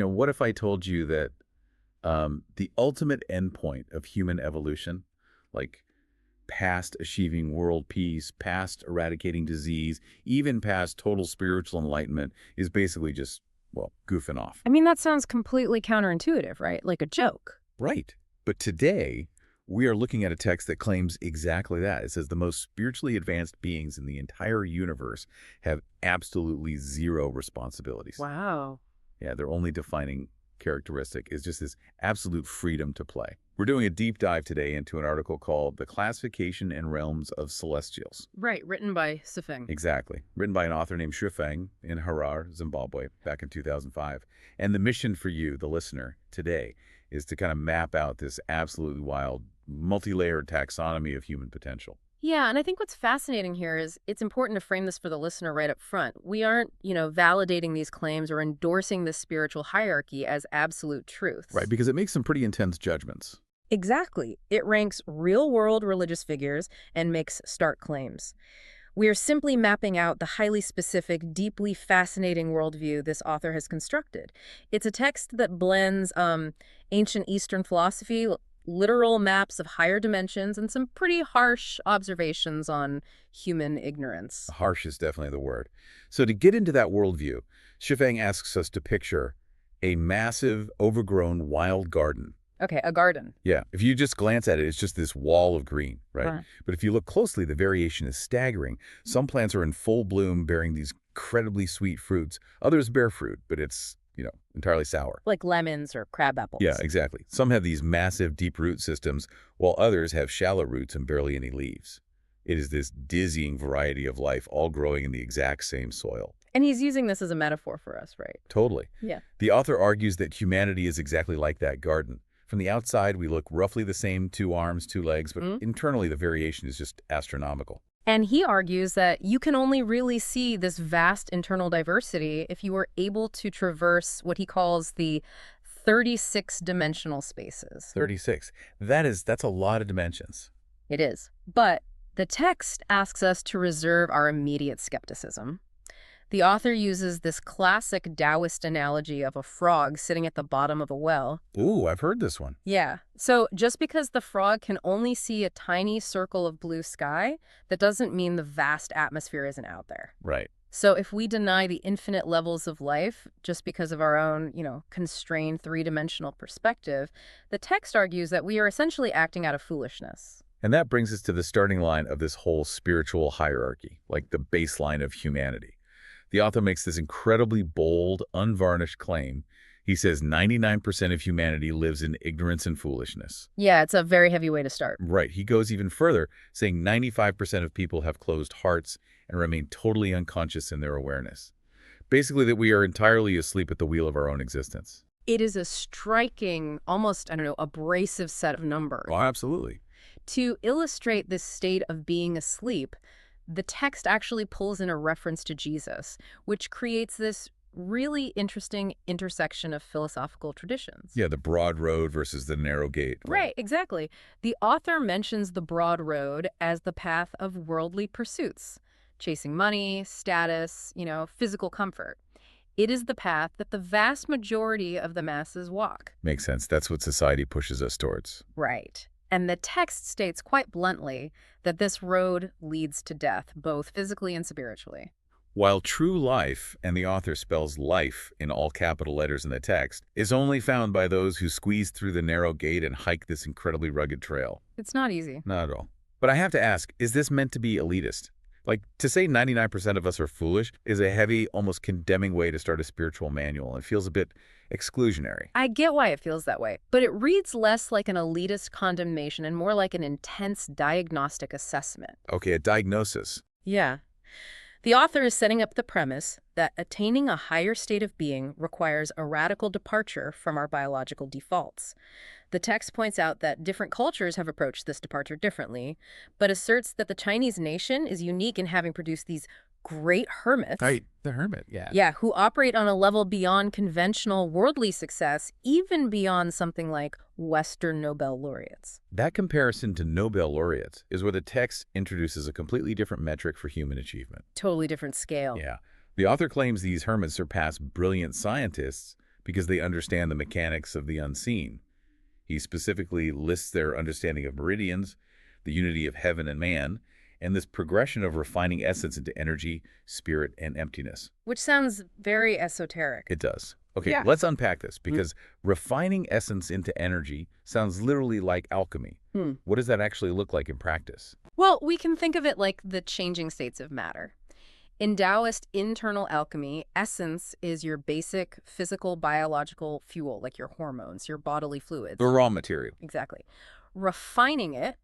What if I told you that the ultimate endpoint of human evolution, like past achieving world peace, past eradicating disease, even past total spiritual enlightenment, is basically just, well, goofing off. I mean, that sounds completely counterintuitive, right? Like a joke. Right. But today, we are looking at a text that claims exactly that. It says the most spiritually advanced beings in the entire universe have absolutely zero responsibilities. Wow. Yeah, their only defining characteristic is just this absolute freedom to play. We're doing a deep dive today into an article called The Classification and Realms of Celestials. Right, written by Sifeng. Exactly. Written by an author named Shufeng in Harar, Zimbabwe, back in 2005. And the mission for you, the listener, today is to kind of map out this absolutely wild, multi-layered taxonomy of human potential. Yeah, and I think what's fascinating here is it's important to frame this for the listener right up front. We aren't, validating these claims or endorsing this spiritual hierarchy as absolute truths. Right, because it makes some pretty intense judgments. Exactly. It ranks real-world religious figures and makes stark claims. We are simply mapping out the highly specific, deeply fascinating worldview this author has constructed. It's a text that blends ancient Eastern philosophy, literal maps of higher dimensions, and some pretty harsh observations on human ignorance. Harsh is definitely the word. So to get into that worldview, Shifeng asks us to picture a massive, overgrown wild garden. Okay, a garden. Yeah, if you just glance at it, it's just this wall of green, right? Right. But if you look closely, the variation is staggering. Some plants are in full bloom, bearing these incredibly sweet fruits. Others bear fruit, but it's, entirely sour. Like lemons or crab apples. Yeah, exactly. Some have these massive deep root systems, while others have shallow roots and barely any leaves. It is this dizzying variety of life, all growing in the exact same soil. And he's using this as a metaphor for us, right? Totally. Yeah. The author argues that humanity is exactly like that garden. From the outside, we look roughly the same, 2 arms, 2 legs, but internally the variation is just astronomical. And he argues that you can only really see this vast internal diversity if you are able to traverse what he calls the 36-dimensional spaces. 36. That's a lot of dimensions. It is. But the text asks us to reserve our immediate skepticism. The author uses this classic Taoist analogy of a frog sitting at the bottom of a well. Ooh, I've heard this one. Yeah. So just because the frog can only see a tiny circle of blue sky, that doesn't mean the vast atmosphere isn't out there. Right. So if we deny the infinite levels of life just because of our own, constrained 3-dimensional perspective, the text argues that we are essentially acting out of foolishness. And that brings us to the starting line of this whole spiritual hierarchy, like the baseline of humanity. The author makes this incredibly bold, unvarnished claim. He says 99% of humanity lives in ignorance and foolishness. Yeah, it's a very heavy way to start. Right. He goes even further, saying 95% of people have closed hearts and remain totally unconscious in their awareness. Basically that we are entirely asleep at the wheel of our own existence. It is a striking, almost, abrasive set of numbers. Oh, absolutely. To illustrate this state of being asleep, the text actually pulls in a reference to Jesus, which creates this really interesting intersection of philosophical traditions. Yeah, the broad road versus the narrow gate. Right, exactly. The author mentions the broad road as the path of worldly pursuits, chasing money, status, physical comfort. It is the path that the vast majority of the masses walk. Makes sense. That's what society pushes us towards. Right. And the text states quite bluntly that this road leads to death, both physically and spiritually. While true life, and the author spells life in all capital letters in the text, is only found by those who squeeze through the narrow gate and hike this incredibly rugged trail. It's not easy. Not at all. But I have to ask, is this meant to be elitist? Like, to say 99% of us are foolish is a heavy, almost condemning way to start a spiritual manual and feels a bit exclusionary. I get why it feels that way, but it reads less like an elitist condemnation and more like an intense diagnostic assessment. Okay, a diagnosis. Yeah. The author is setting up the premise that attaining a higher state of being requires a radical departure from our biological defaults. The text points out that different cultures have approached this departure differently, but asserts that the Chinese nation is unique in having produced these great hermits. Right, the hermit, yeah. Yeah, who operate on a level beyond conventional worldly success, even beyond something like Western Nobel laureates. That comparison to Nobel laureates is where the text introduces a completely different metric for human achievement. Totally different scale. Yeah. The author claims these hermits surpass brilliant scientists because they understand the mechanics of the unseen. He specifically lists their understanding of meridians, the unity of heaven and man, and this progression of refining essence into energy, spirit, and emptiness. Which sounds very esoteric. It does. Okay, Yeah. let's unpack this, because refining essence into energy sounds literally like alchemy. What does that actually look like in practice? Well, we can think of it like the changing states of matter. In Taoist internal alchemy, essence is your basic physical biological fuel, like your hormones, your bodily fluids. The raw material. Exactly. Refining it,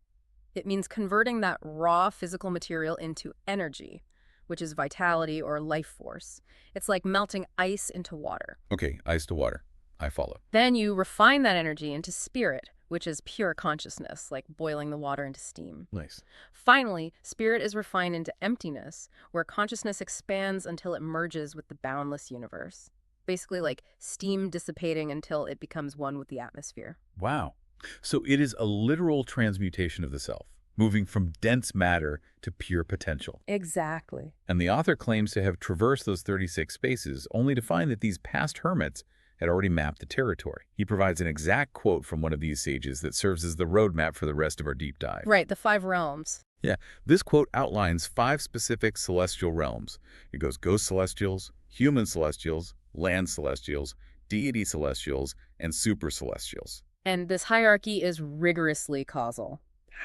it means converting that raw physical material into energy, which is vitality or life force. It's like melting ice into water. Okay, ice to water. I follow. Then you refine that energy into spirit, which is pure consciousness, like boiling the water into steam. Nice. Finally, spirit is refined into emptiness, where consciousness expands until it merges with the boundless universe. Basically like steam dissipating until it becomes one with the atmosphere. Wow. So it is a literal transmutation of the self, moving from dense matter to pure potential. Exactly. And the author claims to have traversed those 36 spaces, only to find that these past hermits had already mapped the territory. He provides an exact quote from one of these sages that serves as the roadmap for the rest of our deep dive. Right, the 5 realms. Yeah, this quote outlines 5 specific celestial realms. It goes ghost celestials, human celestials, land celestials, deity celestials, and super celestials. And this hierarchy is rigorously causal.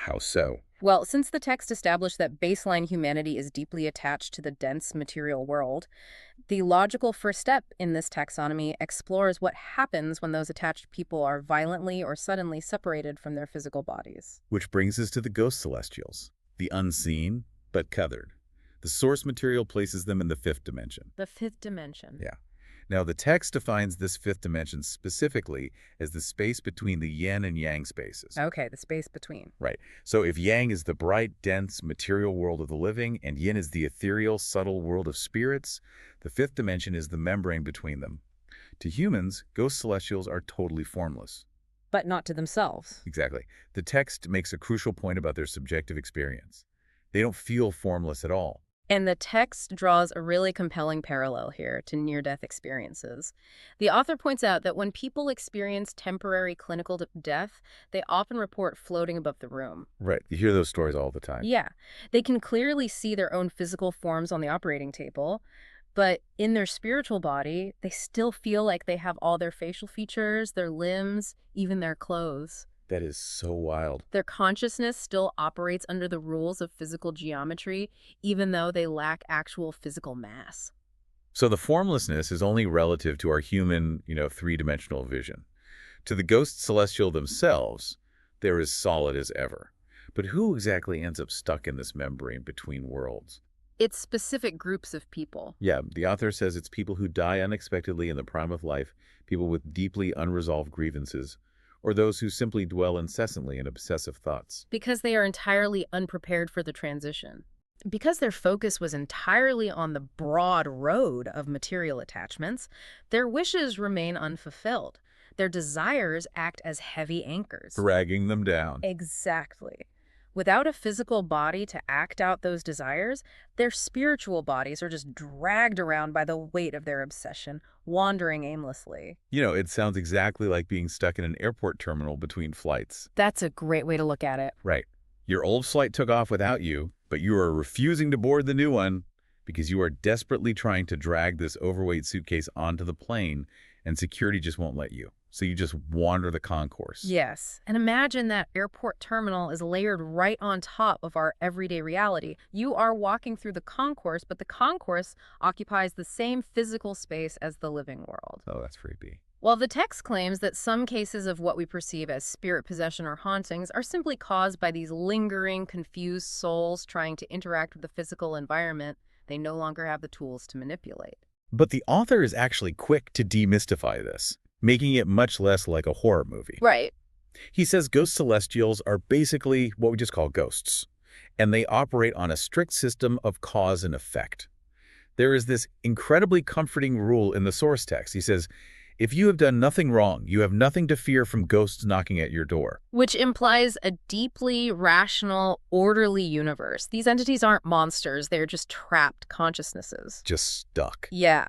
How so? Well, since the text established that baseline humanity is deeply attached to the dense material world, the logical first step in this taxonomy explores what happens when those attached people are violently or suddenly separated from their physical bodies. Which brings us to the ghost celestials, the unseen but tethered. The source material places them in the 5th dimension. The 5th dimension. Yeah. Now, the text defines this 5th dimension specifically as the space between the yin and yang spaces. Okay, the space between. Right. So if yang is the bright, dense, material world of the living, and yin is the ethereal, subtle world of spirits, the 5th dimension is the membrane between them. To humans, ghost celestials are totally formless. But not to themselves. Exactly. The text makes a crucial point about their subjective experience. They don't feel formless at all. And the text draws a really compelling parallel here to near-death experiences. The author points out that when people experience temporary clinical death, they often report floating above the room. Right. You hear those stories all the time. Yeah. They can clearly see their own physical forms on the operating table, but in their spiritual body, they still feel like they have all their facial features, their limbs, even their clothes. That is so wild. Their consciousness still operates under the rules of physical geometry, even though they lack actual physical mass. So the formlessness is only relative to our human, 3-dimensional vision. To the ghost celestial themselves, they're as solid as ever. But who exactly ends up stuck in this membrane between worlds? It's specific groups of people. Yeah, the author says it's people who die unexpectedly in the prime of life, people with deeply unresolved grievances, or those who simply dwell incessantly in obsessive thoughts. Because they are entirely unprepared for the transition. Because their focus was entirely on the broad road of material attachments, their wishes remain unfulfilled. Their desires act as heavy anchors. Dragging them down. Exactly. Without a physical body to act out those desires, their spiritual bodies are just dragged around by the weight of their obsession, wandering aimlessly. It sounds exactly like being stuck in an airport terminal between flights. That's a great way to look at it. Right. Your old flight took off without you, but you are refusing to board the new one because you are desperately trying to drag this overweight suitcase onto the plane, and security just won't let you. So you just wander the concourse. Yes. And imagine that airport terminal is layered right on top of our everyday reality. You are walking through the concourse, but the concourse occupies the same physical space as the living world. Oh, that's creepy. Well, the text claims that some cases of what we perceive as spirit possession or hauntings are simply caused by these lingering, confused souls trying to interact with the physical environment they no longer have the tools to manipulate. But the author is actually quick to demystify this, making it much less like a horror movie. Right. He says ghost celestials are basically what we just call ghosts, and they operate on a strict system of cause and effect. There is this incredibly comforting rule in the source text. He says, If you have done nothing wrong, you have nothing to fear from ghosts knocking at your door. Which implies a deeply rational, orderly universe. These entities aren't monsters, they're just trapped consciousnesses. Just stuck. Yeah.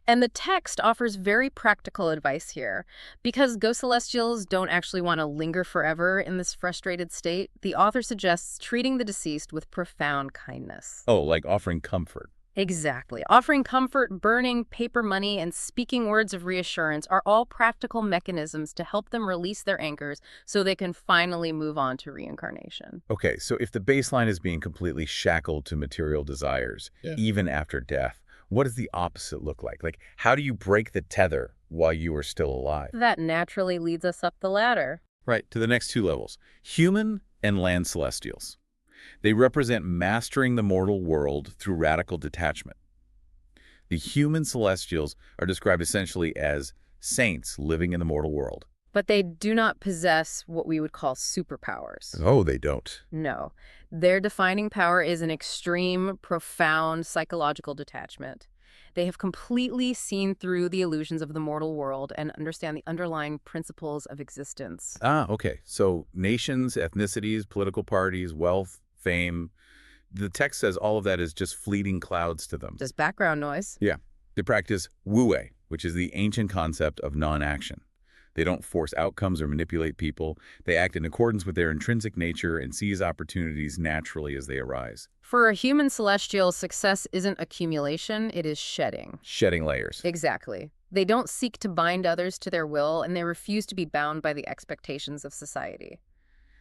And the text offers very practical advice here. Because ghost celestials don't actually want to linger forever in this frustrated state, the author suggests treating the deceased with profound kindness. Oh, like offering comfort. Exactly. Offering comfort, burning paper money, and speaking words of reassurance are all practical mechanisms to help them release their anchors so they can finally move on to reincarnation. Okay, so if the baseline is being completely shackled to material desires, even after death, what does the opposite look like? Like, how do you break the tether while you are still alive? That naturally leads us up the ladder. Right, to the next two levels, human and land celestials. They represent mastering the mortal world through radical detachment. The human celestials are described essentially as saints living in the mortal world. But they do not possess what we would call superpowers. Oh, they don't. No. Their defining power is an extreme, profound psychological detachment. They have completely seen through the illusions of the mortal world and understand the underlying principles of existence. Ah, okay. So nations, ethnicities, political parties, wealth, fame. The text says all of that is just fleeting clouds to them. Just background noise. Yeah. They practice wu-wei, which is the ancient concept of non-action. They don't force outcomes or manipulate people. They act in accordance with their intrinsic nature and seize opportunities naturally as they arise. For a human celestial, success isn't accumulation, it is shedding. Shedding layers. Exactly. They don't seek to bind others to their will, and they refuse to be bound by the expectations of society.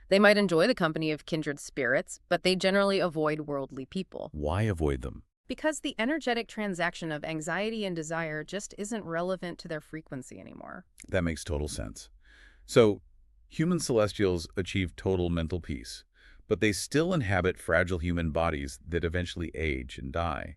They might enjoy the company of kindred spirits, but they generally avoid worldly people. Why avoid them? Because the energetic transaction of anxiety and desire just isn't relevant to their frequency anymore. That makes total sense. So, human celestials achieve total mental peace, but they still inhabit fragile human bodies that eventually age and die.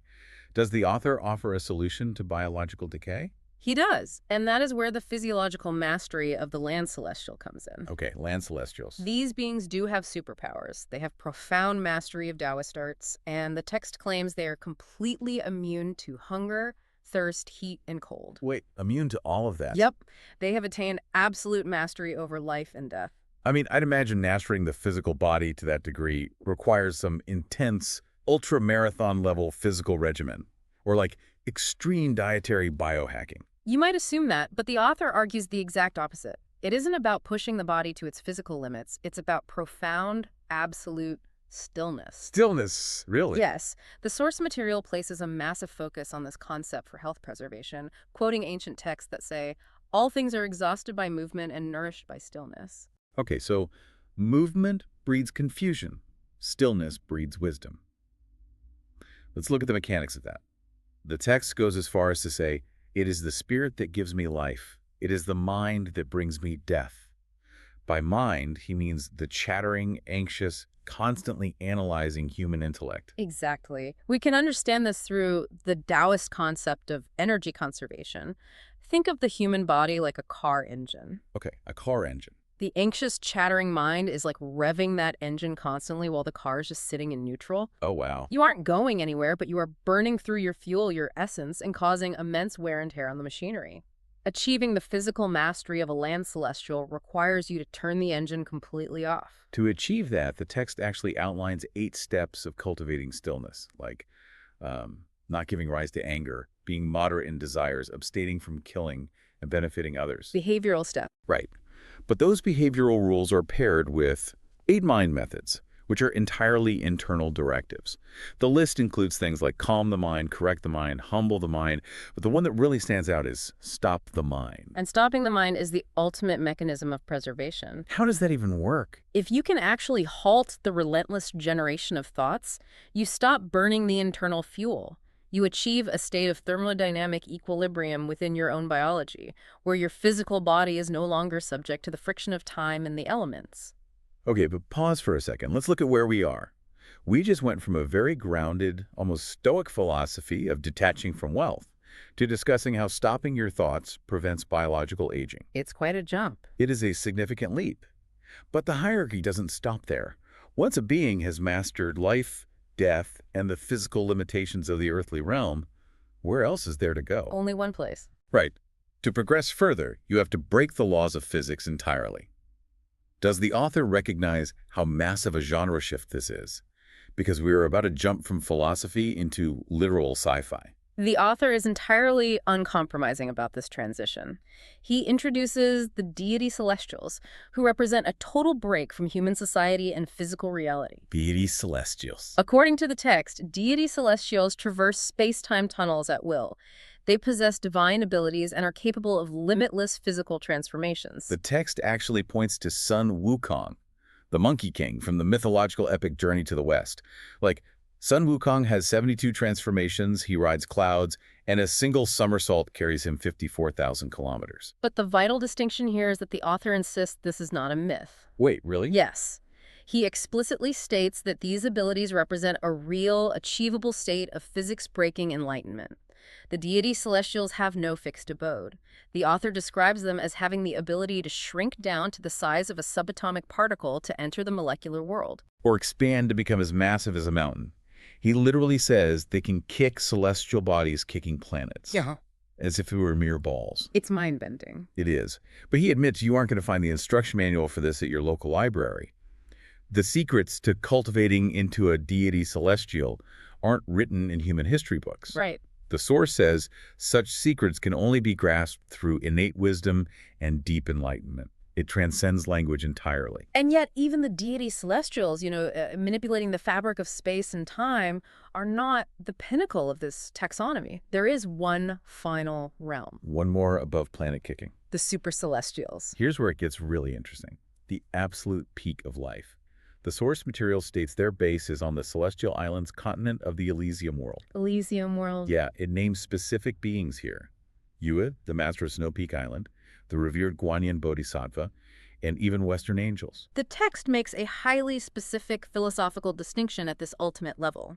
Does the author offer a solution to biological decay? He does, and that is where the physiological mastery of the land celestial comes in. Okay, land celestials. These beings do have superpowers. They have profound mastery of Taoist arts, and the text claims they are completely immune to hunger, thirst, heat, and cold. Wait, immune to all of that? Yep, they have attained absolute mastery over life and death. I mean, I'd imagine mastering the physical body to that degree requires some intense, ultra-marathon level physical regimen, or like extreme dietary biohacking. You might assume that, but the author argues the exact opposite. It isn't about pushing the body to its physical limits. It's about profound, absolute stillness. Stillness, really? Yes. The source material places a massive focus on this concept for health preservation, quoting ancient texts that say, "All things are exhausted by movement and nourished by stillness." Okay, so movement breeds confusion. Stillness breeds wisdom. Let's look at the mechanics of that. The text goes as far as to say, "It is the spirit that gives me life. It is the mind that brings me death." By mind, he means the chattering, anxious, constantly analyzing human intellect. Exactly. We can understand this through the Taoist concept of energy conservation. Think of the human body like a car engine. Okay, a car engine. The anxious, chattering mind is like revving that engine constantly while the car is just sitting in neutral. Oh, wow. You aren't going anywhere, but you are burning through your fuel, your essence, and causing immense wear and tear on the machinery. Achieving the physical mastery of a land celestial requires you to turn the engine completely off. To achieve that, the text actually outlines 8 steps of cultivating stillness, like not giving rise to anger, being moderate in desires, abstaining from killing, and benefiting others. Behavioral step. Right. But those behavioral rules are paired with 8 mind methods, which are entirely internal directives. The list includes things like calm the mind, correct the mind, humble the mind, but the one that really stands out is stop the mind. And stopping the mind is the ultimate mechanism of preservation. How does that even work? If you can actually halt the relentless generation of thoughts, you stop burning the internal fuel. You achieve a state of thermodynamic equilibrium within your own biology, where your physical body is no longer subject to the friction of time and the elements. Okay, but pause for a second. Let's look at where we are. We just went from a very grounded, almost stoic philosophy of detaching from wealth to discussing how stopping your thoughts prevents biological aging. It's quite a jump. It is a significant leap. But the hierarchy doesn't stop there. Once a being has mastered life, death, and the physical limitations of the earthly realm, where else is there to go? Only one place. Right. To progress further, you have to break the laws of physics entirely. Does the author recognize how massive a genre shift this is? Because we are about to jump from philosophy into literal sci-fi. The author is entirely uncompromising about this transition. He introduces the deity celestials, who represent a total break from human society and physical reality. Deity celestials. According to the text, deity celestials traverse space-time tunnels at will. They possess divine abilities and are capable of limitless physical transformations. The text actually points to Sun Wukong, the Monkey King from the mythological epic Journey to the West. Like, Sun Wukong has 72 transformations, he rides clouds, and a single somersault carries him 54,000 kilometers. But the vital distinction here is that the author insists this is not a myth. Wait, really? Yes. He explicitly states that these abilities represent a real, achievable state of physics-breaking enlightenment. The deity celestials have no fixed abode. The author describes them as having the ability to shrink down to the size of a subatomic particle to enter the molecular world. Or expand to become as massive as a mountain. He literally says they can kick celestial bodies kicking planets. Yeah. As if it were mere balls. It's mind-bending. It is. But he admits you aren't going to find the instruction manual for this at your local library. The secrets to cultivating into a deity celestial aren't written in human history books. Right. The source says such secrets can only be grasped through innate wisdom and deep enlightenment. It transcends language entirely. And yet, even the deity celestials, manipulating the fabric of space and time, are not the pinnacle of this taxonomy. There is one final realm. One more above planet kicking. The super celestials. Here's where it gets really interesting. The absolute peak of life. The source material states their base is on the Celestial Islands continent of the Elysium world. Elysium world. Yeah, it names specific beings here. Yua, the master of Snow Peak Island, the revered Guanyin Bodhisattva, and even Western angels. The text makes a highly specific philosophical distinction at this ultimate level.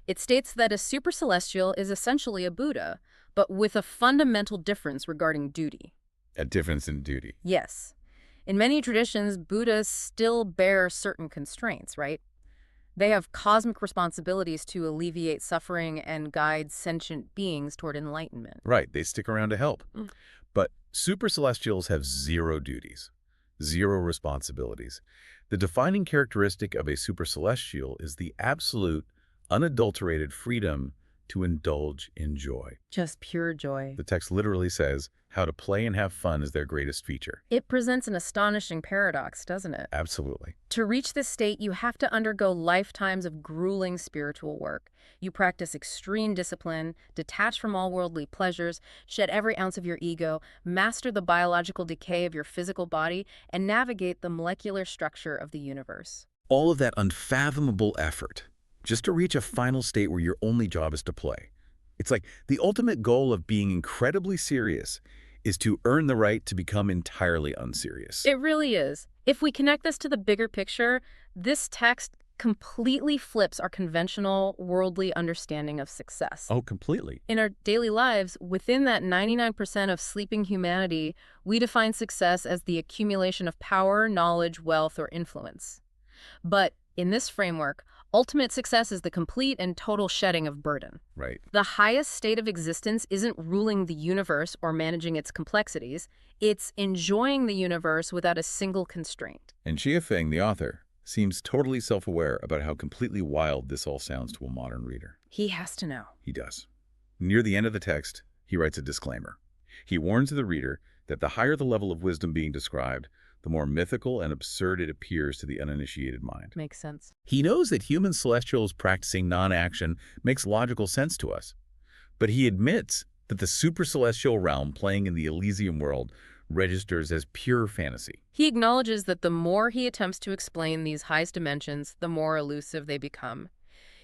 It states that a super celestial is essentially a Buddha, but with a fundamental difference regarding duty. A difference in duty. Yes. In many traditions, Buddhas still bear certain constraints, right? They have cosmic responsibilities to alleviate suffering and guide sentient beings toward enlightenment. Right, they stick around to help. But super celestials have zero duties, zero responsibilities. The defining characteristic of a super celestial is the absolute, unadulterated freedom to indulge in joy. Just pure joy. The text literally says how to play and have fun is their greatest feature. It presents an astonishing paradox, doesn't it? Absolutely. To reach this state, you have to undergo lifetimes of grueling spiritual work. You practice extreme discipline, detach from all worldly pleasures, shed every ounce of your ego, master the biological decay of your physical body, and navigate the molecular structure of the universe. All of that unfathomable effort, just to reach a final state where your only job is to play. It's like the ultimate goal of being incredibly serious is to earn the right to become entirely unserious. It really is. If we connect this to the bigger picture, this text completely flips our conventional worldly understanding of success. Oh, completely. In our daily lives, within that 99% of sleeping humanity, we define success as the accumulation of power, knowledge, wealth, or influence. But in this framework, ultimate success is the complete and total shedding of burden. Right. The highest state of existence isn't ruling the universe or managing its complexities. It's enjoying the universe without a single constraint. And Xie Feng, the author, seems totally self-aware about how completely wild this all sounds to a modern reader. He has to know. He does. Near the end of the text, he writes a disclaimer. He warns the reader that the higher the level of wisdom being described, the more mythical and absurd it appears to the uninitiated mind. Makes sense. He knows that human celestials practicing non-action makes logical sense to us, but he admits that the super-celestial realm playing in the Elysium world registers as pure fantasy. He acknowledges that the more he attempts to explain these highest dimensions, the more elusive they become.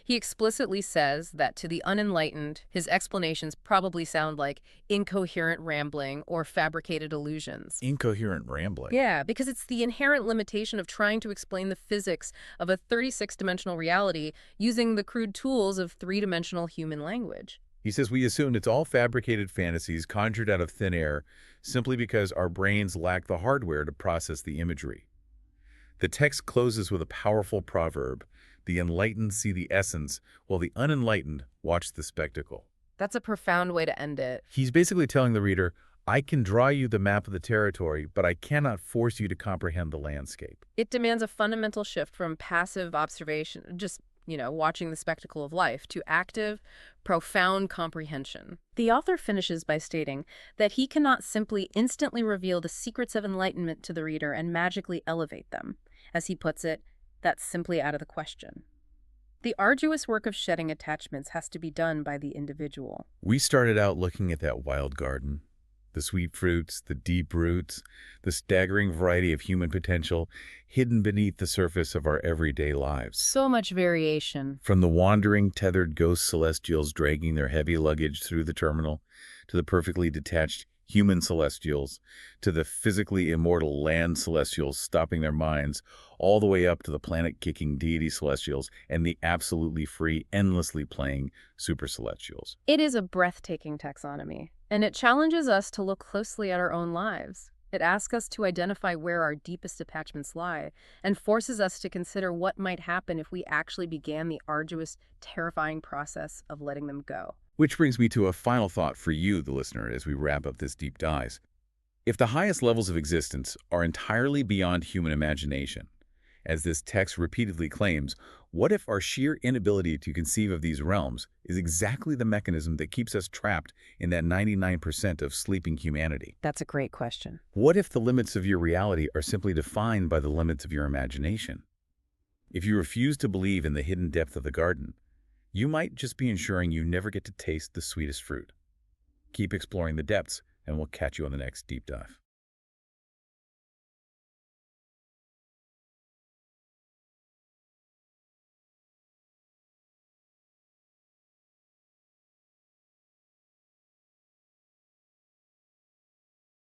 He explicitly says that to the unenlightened, his explanations probably sound like incoherent rambling or fabricated illusions. Incoherent rambling. Yeah, because it's the inherent limitation of trying to explain the physics of a 36-dimensional reality using the crude tools of three-dimensional human language. He says we assumed it's all fabricated fantasies conjured out of thin air simply because our brains lack the hardware to process the imagery. The text closes with a powerful proverb: the enlightened see the essence, while the unenlightened watch the spectacle. That's a profound way to end it. He's basically telling the reader, I can draw you the map of the territory, but I cannot force you to comprehend the landscape. It demands a fundamental shift from passive observation, just, watching the spectacle of life, to active, profound comprehension. The author finishes by stating that he cannot simply instantly reveal the secrets of enlightenment to the reader and magically elevate them. As he puts it, that's simply out of the question. The arduous work of shedding attachments has to be done by the individual. We started out looking at that wild garden, the sweet fruits, the deep roots, the staggering variety of human potential hidden beneath the surface of our everyday lives. So much variation. From the wandering, tethered ghost celestials dragging their heavy luggage through the terminal, to the perfectly detached human celestials, to the physically immortal land celestials stopping their minds, all the way up to the planet-kicking deity celestials and the absolutely free, endlessly playing super celestials. It is a breathtaking taxonomy, and it challenges us to look closely at our own lives. It asks us to identify where our deepest attachments lie, and forces us to consider what might happen if we actually began the arduous, terrifying process of letting them go. Which brings me to a final thought for you, the listener, as we wrap up this deep dive. If the highest levels of existence are entirely beyond human imagination, as this text repeatedly claims, what if our sheer inability to conceive of these realms is exactly the mechanism that keeps us trapped in that 99% of sleeping humanity? That's a great question. What if the limits of your reality are simply defined by the limits of your imagination? If you refuse to believe in the hidden depth of the garden, you might just be ensuring you never get to taste the sweetest fruit. Keep exploring the depths, and we'll catch you on the next deep dive.